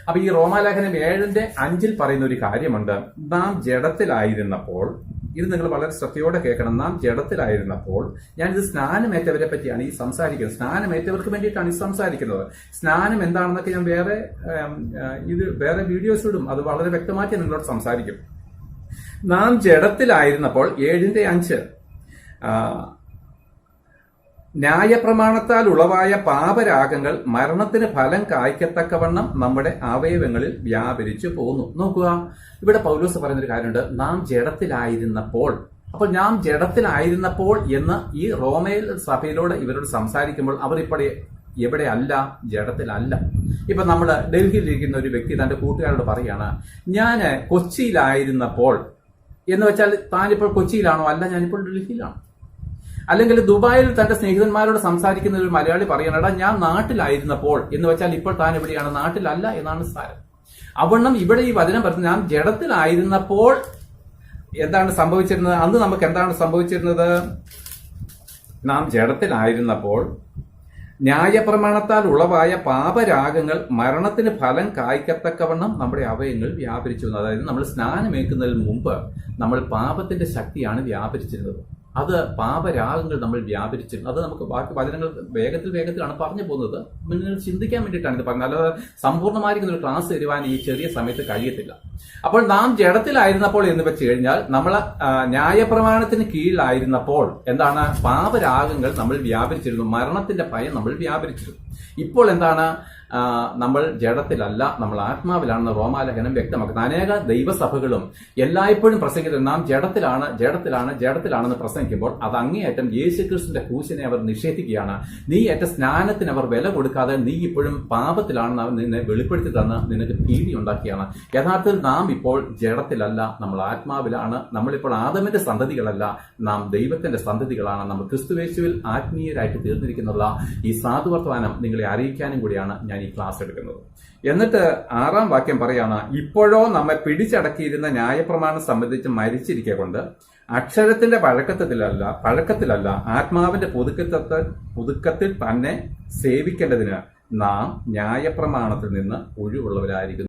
അപ്പൊ ഈ റോമാലേഖനം 7:5 പറയുന്ന ഒരു കാര്യമുണ്ട്. നാം ജഡത്തിലായിരുന്നപ്പോൾ, ഇത് നിങ്ങൾ വളരെ ശ്രദ്ധയോടെ കേൾക്കണം, നാം ജഡത്തിലായിരുന്നപ്പോൾ, ഞാനിത് സ്നാനമേറ്റവരെ പറ്റിയാണ് ഈ സംസാരിക്കുന്നത്, സ്നാനമേറ്റവർക്ക് വേണ്ടിയിട്ടാണ് ഈ സംസാരിക്കുന്നത്. സ്നാനം എന്താണെന്നൊക്കെ ഞാൻ വേറെ വീഡിയോസ് ഇടും, അത് വളരെ വ്യക്തമാക്കി നിങ്ങളോട് സംസാരിക്കും. നാം ജഡത്തിലായിരുന്നപ്പോൾ 7:5 ന്യായപ്രമാണത്താൽ ഉളവായ പാപരാഗങ്ങൾ മരണത്തിന് ഫലം കായ്ക്കത്തക്കവണ്ണം നമ്മുടെ അവയവങ്ങളിൽ വ്യാപരിച്ചു പോന്നു. നോക്കുക, ഇവിടെ പൗലോസ് പറയുന്നൊരു കാര്യമുണ്ട്, നാം ജഡത്തിലായിരുന്നപ്പോൾ. അപ്പോൾ നാം ജഡത്തിലായിരുന്നപ്പോൾ എന്ന് ഈ റോമയിൽ സഭയിലൂടെ ഇവരോട് സംസാരിക്കുമ്പോൾ അവർ എവിടെ അല്ല, ജഡത്തിലല്ല. ഇപ്പൊ നമ്മൾ ഡൽഹിയിലിരിക്കുന്ന ഒരു വ്യക്തി തന്റെ കൂട്ടുകാരോട് പറയാണ്, ഞാൻ കൊച്ചിയിലായിരുന്നപ്പോൾ എന്ന് വെച്ചാൽ താനിപ്പോൾ കൊച്ചിയിലാണോ? അല്ല, ഞാനിപ്പോൾ ഡൽഹിയിലാണ്. അല്ലെങ്കിൽ ദുബായിൽ തന്റെ സ്നേഹിതന്മാരോട് സംസാരിക്കുന്ന ഒരു മലയാളി പറയണടാ, ഞാൻ നാട്ടിലായിരുന്നപ്പോൾ എന്ന് വെച്ചാൽ ഇപ്പോൾ താൻ എവിടെയാണ്? നാട്ടിലല്ല എന്നാണ് സാരം. അവണ്ണം ഇവിടെ ഈ വചനം പറയുന്നത്, നാം ജഡത്തിലായിരുന്നപ്പോൾ എന്താണ് സംഭവിച്ചിരുന്നത്? അന്ന് നമുക്ക് എന്താണ് സംഭവിച്ചിരുന്നത്? നാം ജഡത്തിലായിരുന്നപ്പോൾ ന്യായപ്രമാണത്താൽ ഉളവായ പാപരാഗങ്ങൾ മരണത്തിന് ഫലം കായ്ക്കത്തക്കവണ്ണം നമ്മുടെ അവയവങ്ങൾ വ്യാപരിച്ചു. അതായത് നമ്മൾ സ്നാനമേക്കുന്നതിന് മുമ്പ് നമ്മൾ പാപത്തിന്റെ ശക്തിയാണ് വ്യാപരിച്ചിരുന്നത്. അത് പാപരാഗങ്ങൾ നമ്മൾ വ്യാപരിച്ചിരുന്നു. അത് നമുക്ക് ബാക്കി വചനങ്ങൾ വേഗത്തിലാണ് പറഞ്ഞു പോകുന്നത്. നിങ്ങൾ ചിന്തിക്കാൻ വേണ്ടിയിട്ടാണ് ഇത് പറഞ്ഞത്. അല്ലാതെ സമ്പൂർണ്ണമായിരിക്കുന്ന ഒരു ക്ലാസ് തരുവാൻ ഈ ചെറിയ സമയത്ത് കഴിയത്തില്ല. അപ്പോൾ നാം ജഡത്തിലായിരുന്നപ്പോൾ എന്ന് വെച്ച് കഴിഞ്ഞാൽ നമ്മൾ ന്യായപ്രമാണത്തിന് കീഴിലായിരുന്നപ്പോൾ എന്താണ്? പാപരാഗങ്ങൾ നമ്മൾ വ്യാപരിച്ചിരുന്നു, മരണത്തിന്റെ ഭയം നമ്മൾ വ്യാപരിച്ചിരുന്നു. ഇപ്പോൾ എന്താണ്? നമ്മൾ ജഡത്തിലല്ല, നമ്മൾ ആത്മാവിലാണെന്ന് റോമാലേഖനം വ്യക്തമാക്കുന്നത്. അനേക ദൈവസഭകളും എല്ലായ്പ്പോഴും പ്രസംഗിക്കുന്നത് നാം ജഡത്തിലാണെന്ന് പ്രസംഗിക്കുമ്പോൾ അത് അങ്ങേയറ്റം യേശുക്രിസ്തുവിന്റെ ക്രൂശിനെ അവർ നിഷേധിക്കുകയാണ്. നീ ഏറ്റ സ്നാനത്തിന് അവർ വില കൊടുക്കാതെ നീ ഇപ്പോഴും പാപത്തിലാണെന്ന് അവർ നിന്നെ വെളിപ്പെടുത്തി തന്ന് നിനക്ക് ഭീതി ഉണ്ടാക്കിയാണ്. യഥാർത്ഥത്തിൽ നാം ഇപ്പോൾ ജഡത്തിലല്ല, നമ്മൾ ആത്മാവിലാണ്. നമ്മളിപ്പോൾ ആദമിന്റെ സന്തതികളല്ല, നാം ദൈവത്തിന്റെ സന്തതികളാണ്. നമ്മൾ ക്രിസ്തുയേശുവിൽ ആത്മീയരായിട്ട് തീർന്നിരിക്കുന്നുള്ള ഈ സാധുവർത്തമാനം നിങ്ങളെ അറിയിക്കാനും കൂടിയാണ് ഞാൻ ഈ ക്ലാസ് എടുക്കുന്നത്. എന്നിട്ട് 6-ാം വാക്യം പറയാണ്, ഇപ്പോഴോ നമ്മെ പിടിച്ചടക്കിയിരുന്ന ന്യായപ്രമാണം സംബന്ധിച്ച് മരിച്ചിരിക്കെ കൊണ്ട് അക്ഷരത്തിന്റെ പഴക്കത്തിലല്ല ആത്മാവിന്റെ പുതുക്കത്തിൽ തന്നെ സേവിക്കേണ്ടതിന് നാം ന്യായപ്രമാണത്തിൽ നിന്ന് ഒഴിവുള്ളവരായിരിക്കുന്നു.